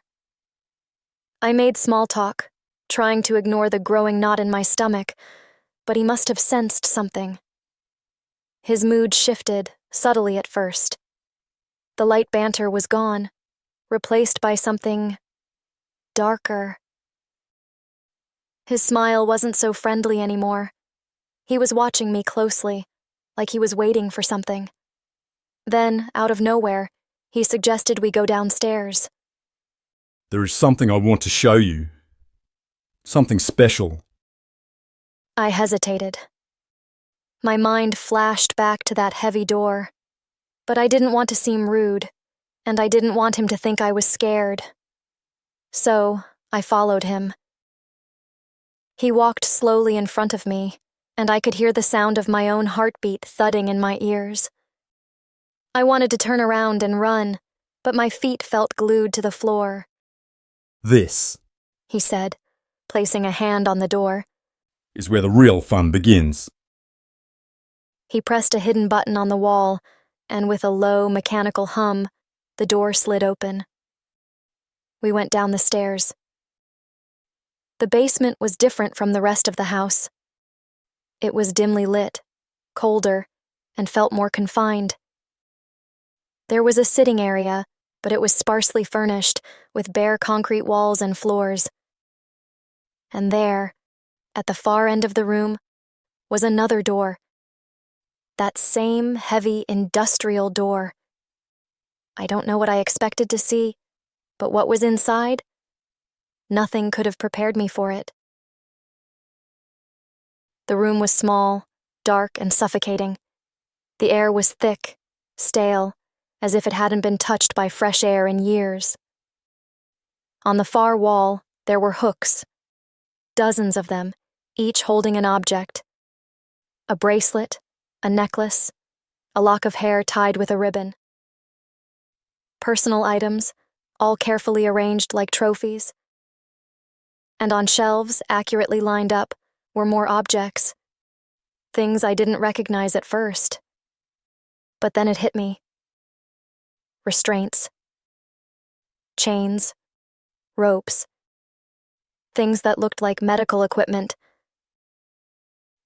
[SPEAKER 2] I made small talk, trying to ignore the growing knot in my stomach, but he must have sensed something. His mood shifted, subtly at first. The light banter was gone, replaced by something darker. His smile wasn't so friendly anymore. He was watching me closely, like he was waiting for something. Then, out of nowhere, he suggested we go downstairs.
[SPEAKER 11] There is something I want to show you. Something special.
[SPEAKER 2] I hesitated. My mind flashed back to that heavy door, but I didn't want to seem rude, and I didn't want him to think I was scared. So, I followed him. He walked slowly in front of me, and I could hear the sound of my own heartbeat thudding in my ears. I wanted to turn around and run, but my feet felt glued to the floor.
[SPEAKER 11] This,
[SPEAKER 2] he said, placing a hand on the door,
[SPEAKER 11] is where the real fun begins.
[SPEAKER 2] He pressed a hidden button on the wall, and with a low, mechanical hum, the door slid open. We went down the stairs. The basement was different from the rest of the house. It was dimly lit, colder, and felt more confined. There was a sitting area, but it was sparsely furnished, with bare concrete walls and floors. And there, at the far end of the room, was another door. That same heavy industrial door. I don't know what I expected to see, but what was inside? Nothing could have prepared me for it. The room was small, dark, and suffocating. The air was thick, stale, as if it hadn't been touched by fresh air in years. On the far wall, there were hooks, dozens of them, each holding an object. A bracelet, a necklace, a lock of hair tied with a ribbon. Personal items, all carefully arranged like trophies. And on shelves, accurately lined up, were more objects. Things I didn't recognize at first. But then it hit me. Restraints. Chains. Ropes. Things that looked like medical equipment.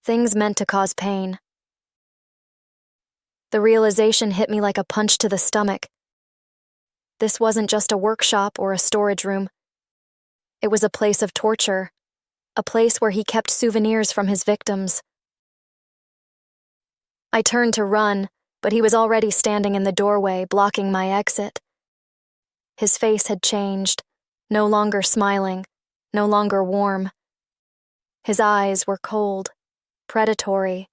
[SPEAKER 2] Things meant to cause pain. The realization hit me like a punch to the stomach. This wasn't just a workshop or a storage room. It was a place of torture, a place where he kept souvenirs from his victims. I turned to run, but he was already standing in the doorway, blocking my exit. His face had changed, no longer smiling, no longer warm. His eyes were cold, predatory.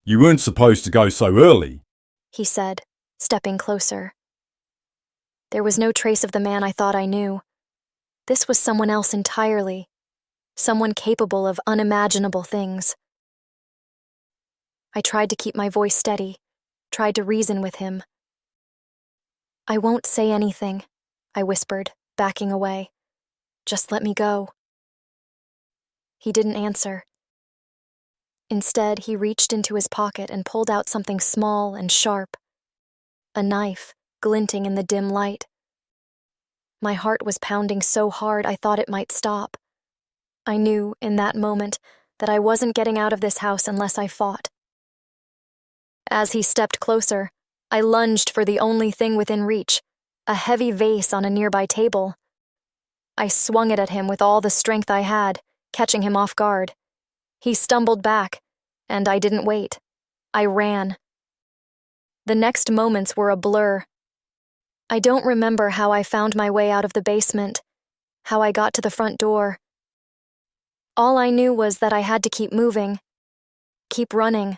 [SPEAKER 11] You weren't supposed to go so early,
[SPEAKER 2] he said, stepping closer. There was no trace of the man I thought I knew. This was someone else entirely, someone capable of unimaginable things. I tried to keep my voice steady, tried to reason with him. I won't say anything, I whispered, backing away. Just let me go. He didn't answer. Instead, he reached into his pocket and pulled out something small and sharp. A knife, glinting in the dim light. My heart was pounding so hard I thought it might stop. I knew, in that moment, that I wasn't getting out of this house unless I fought. As he stepped closer, I lunged for the only thing within reach, a heavy vase on a nearby table. I swung it at him with all the strength I had, catching him off guard. He stumbled back, and I didn't wait. I ran. The next moments were a blur. I don't remember how I found my way out of the basement, how I got to the front door. All I knew was that I had to keep moving, keep running.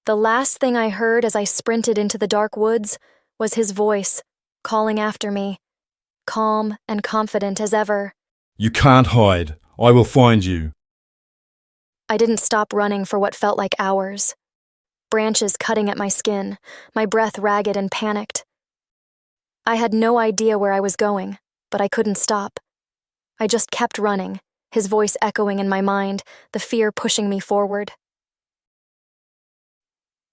[SPEAKER 2] The last thing I heard as I sprinted into the dark woods was his voice, calling after me, calm and confident as ever.
[SPEAKER 11] You can't hide. I will find you.
[SPEAKER 2] I didn't stop running for what felt like hours. Branches cutting at my skin, my breath ragged and panicked. I had no idea where I was going, but I couldn't stop. I just kept running, his voice echoing in my mind, the fear pushing me forward.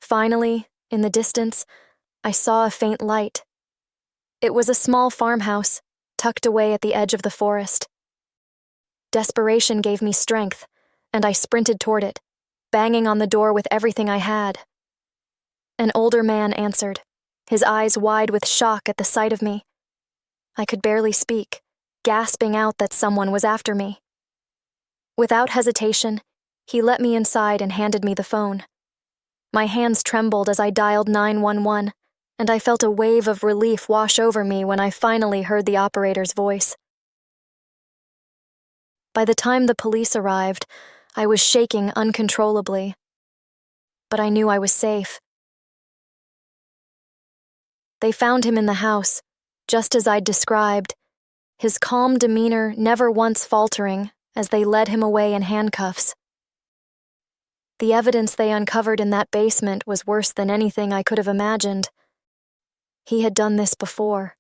[SPEAKER 2] Finally, in the distance, I saw a faint light. It was a small farmhouse, tucked away at the edge of the forest. Desperation gave me strength, and I sprinted toward it, banging on the door with everything I had. An older man answered, his eyes wide with shock at the sight of me. I could barely speak, gasping out that someone was after me. Without hesitation, he let me inside and handed me the phone. My hands trembled as I dialed 911, and I felt a wave of relief wash over me when I finally heard the operator's voice. By the time the police arrived, I was shaking uncontrollably. But I knew I was safe. They found him in the house, just as I'd described, his calm demeanor never once faltering as they led him away in handcuffs. The evidence they uncovered in that basement was worse than anything I could have imagined. He had done this before.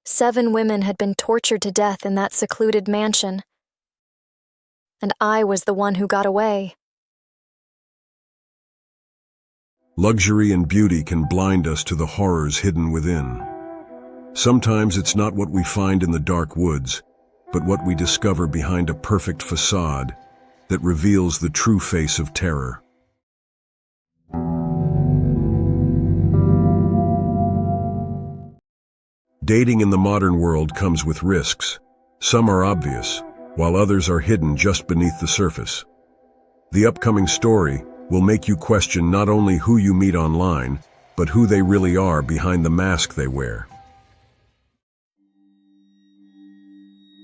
[SPEAKER 2] 7 women had been tortured to death in that secluded mansion, and I was the one who got away.
[SPEAKER 1] Luxury and beauty can blind us to the horrors hidden within. Sometimes it's not what we find in the dark woods, but what we discover behind a perfect facade that reveals the true face of terror. Dating in the modern world comes with risks. Some are obvious, while others are hidden just beneath the surface. The upcoming story will make you question not only who you meet online, but who they really are behind the mask they wear.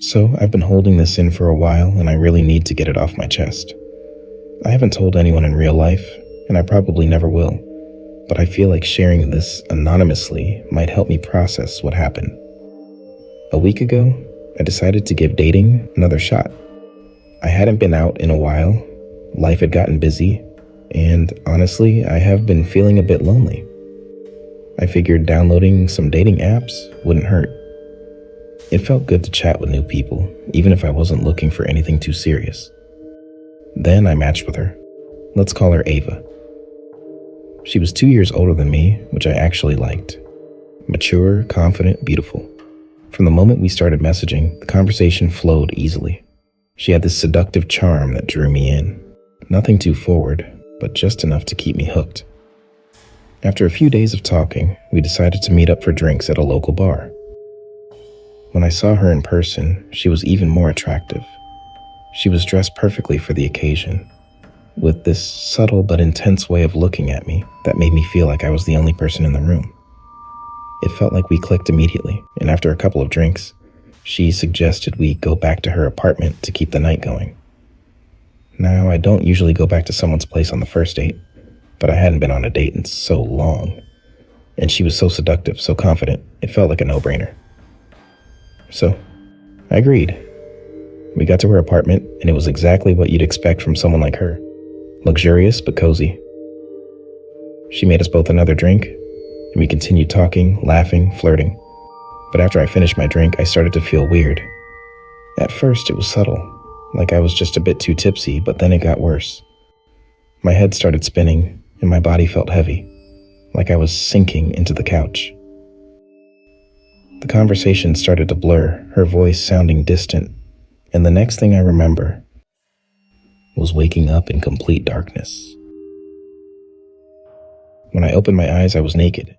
[SPEAKER 12] So, I've been holding this in for a while, and I really need to get it off my chest. I haven't told anyone in real life, and I probably never will, but I feel like sharing this anonymously might help me process what happened. A week ago, I decided to give dating another shot. I hadn't been out in a while, life had gotten busy, and honestly, I have been feeling a bit lonely. I figured downloading some dating apps wouldn't hurt. It felt good to chat with new people, even if I wasn't looking for anything too serious. Then I matched with her. Let's call her Ava. She was 2 years older than me, which I actually liked. Mature, confident, beautiful. From the moment we started messaging, the conversation flowed easily. She had this seductive charm that drew me in. Nothing too forward, but just enough to keep me hooked. After a few days of talking, we decided to meet up for drinks at a local bar. When I saw her in person, she was even more attractive. She was dressed perfectly for the occasion, with this subtle but intense way of looking at me that made me feel like I was the only person in the room. It felt like we clicked immediately, and after a couple of drinks, she suggested we go back to her apartment to keep the night going. Now, I don't usually go back to someone's place on the first date, but I hadn't been on a date in so long, and she was so seductive, so confident, it felt like a no-brainer. So, I agreed. We got to her apartment, and it was exactly what you'd expect from someone like her. Luxurious, but cozy. She made us both another drink, and we continued talking, laughing, flirting. But after I finished my drink, I started to feel weird. At first, it was subtle, like I was just a bit too tipsy, but then it got worse. My head started spinning, and my body felt heavy, like I was sinking into the couch. The conversation started to blur, her voice sounding distant, and the next thing I remember was waking up in complete darkness. When I opened my eyes, I was naked,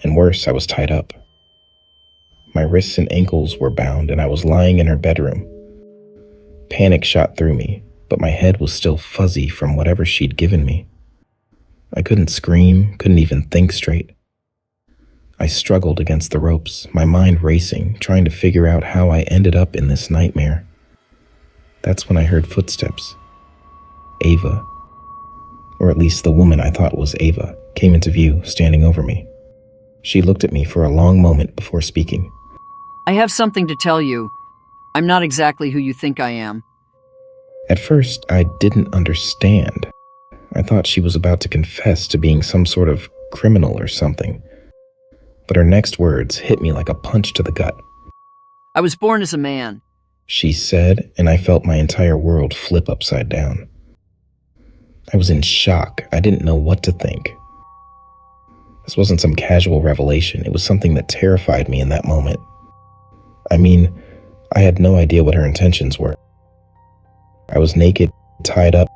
[SPEAKER 12] and worse, I was tied up. My wrists and ankles were bound, and I was lying in her bedroom. Panic shot through me, but my head was still fuzzy from whatever she'd given me. I couldn't scream, couldn't even think straight. I struggled against the ropes, my mind racing, trying to figure out how I ended up in this nightmare. That's when I heard footsteps. Ava, or at least the woman I thought was Ava, came into view, standing over me. She looked at me for a long moment before speaking.
[SPEAKER 3] I have something to tell you. I'm not exactly who you think I am.
[SPEAKER 12] At first, I didn't understand. I thought she was about to confess to being some sort of criminal or something. But her next words hit me like a punch to the gut.
[SPEAKER 3] I was born as a man.
[SPEAKER 12] She said, and I felt my entire world flip upside down. I was in shock. I didn't know what to think. This wasn't some casual revelation. It was something that terrified me in that moment. I mean, I had no idea what her intentions were. I was naked, tied up,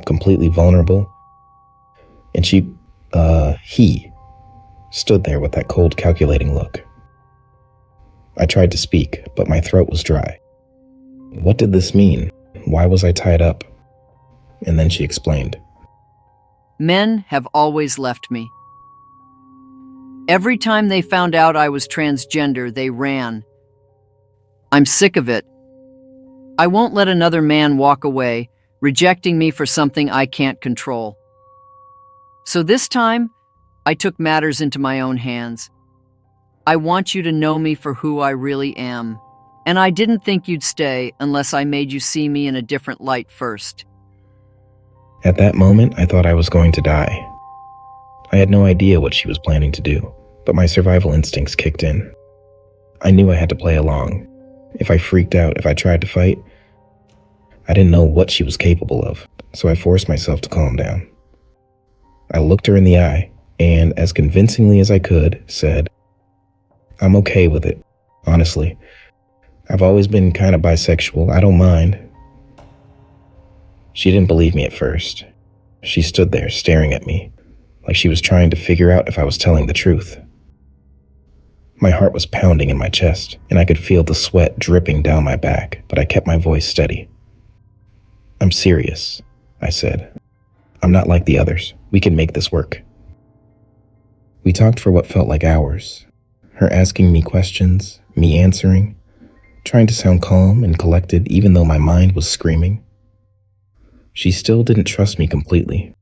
[SPEAKER 12] completely vulnerable. And he stood there with that cold, calculating look. I tried to speak, but my throat was dry. What did this mean? Why was I tied up? And then she explained.
[SPEAKER 3] Men have always left me. Every time they found out I was transgender, they ran. I'm sick of it. I won't let another man walk away, rejecting me for something I can't control. So this time, I took matters into my own hands. I want you to know me for who I really am, and I didn't think you'd stay unless I made you see me in a different light first.
[SPEAKER 12] At that moment, I thought I was going to die. I had no idea what she was planning to do, but my survival instincts kicked in. I knew I had to play along. If I freaked out, if I tried to fight, I didn't know what she was capable of, so I forced myself to calm down. I looked her in the eye, and as convincingly as I could, said, I'm okay with it, honestly. I've always been kind of bisexual, I don't mind. She didn't believe me at first. She stood there staring at me, like she was trying to figure out if I was telling the truth. My heart was pounding in my chest, and I could feel the sweat dripping down my back, but I kept my voice steady. I'm serious, I said. I'm not like the others. We can make this work. We talked for what felt like hours, her asking me questions, me answering, trying to sound calm and collected even though my mind was screaming. She still didn't trust me completely,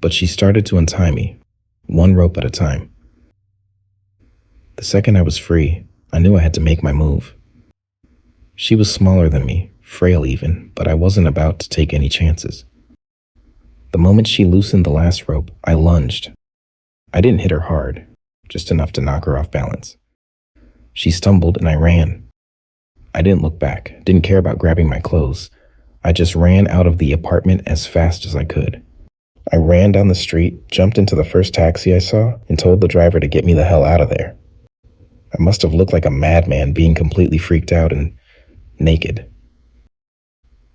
[SPEAKER 12] but she started to untie me, one rope at a time. The second I was free, I knew I had to make my move. She was smaller than me, frail even, but I wasn't about to take any chances. The moment she loosened the last rope, I lunged. I didn't hit her hard, just enough to knock her off balance. She stumbled and I ran. I didn't look back, didn't care about grabbing my clothes. I just ran out of the apartment as fast as I could. I ran down the street, jumped into the first taxi I saw, and told the driver to get me the hell out of there. I must have looked like a madman being completely freaked out and naked.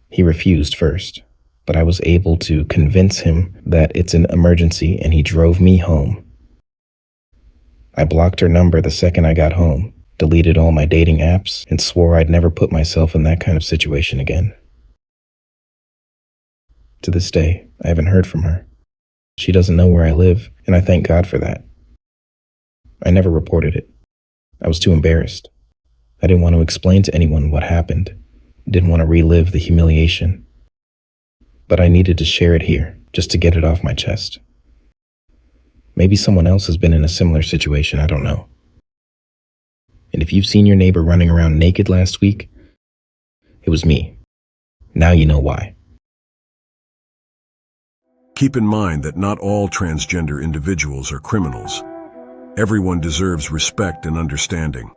[SPEAKER 12] He refused first, but I was able to convince him that it's an emergency and he drove me home. I blocked her number the second I got home, deleted all my dating apps, and swore I'd never put myself in that kind of situation again. To this day, I haven't heard from her. She doesn't know where I live, and I thank God for that. I never reported it. I was too embarrassed. I didn't want to explain to anyone what happened. Didn't want to relive the humiliation. But I needed to share it here, just to get it off my chest. Maybe someone else has been in a similar situation, I don't know. And if you've seen your neighbor running around naked last week, it was me. Now you know why.
[SPEAKER 1] Keep in mind that not all transgender individuals are criminals. Everyone deserves respect and understanding.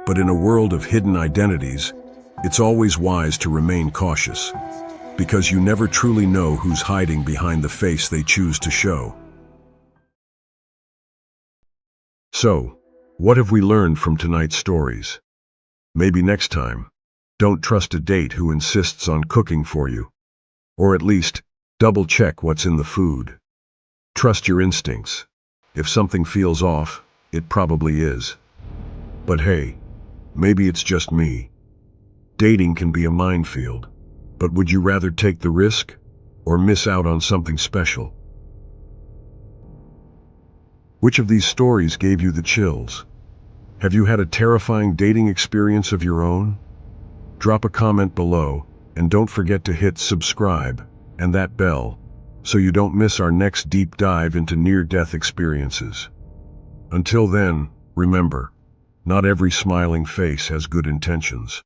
[SPEAKER 1] But in a world of hidden identities, it's always wise to remain cautious, because you never truly know who's hiding behind the face they choose to show. So, what have we learned from tonight's stories? Maybe next time, don't trust a date who insists on cooking for you. Or at least, double-check what's in the food. Trust your instincts. If something feels off, it probably is. But hey, maybe it's just me. Dating can be a minefield, but would you rather take the risk or miss out on something special? Which of these stories gave you the chills? Have you had a terrifying dating experience of your own? Drop a comment below, and don't forget to hit subscribe and that bell so you don't miss our next deep dive into near-death experiences. Until then, remember, not every smiling face has good intentions.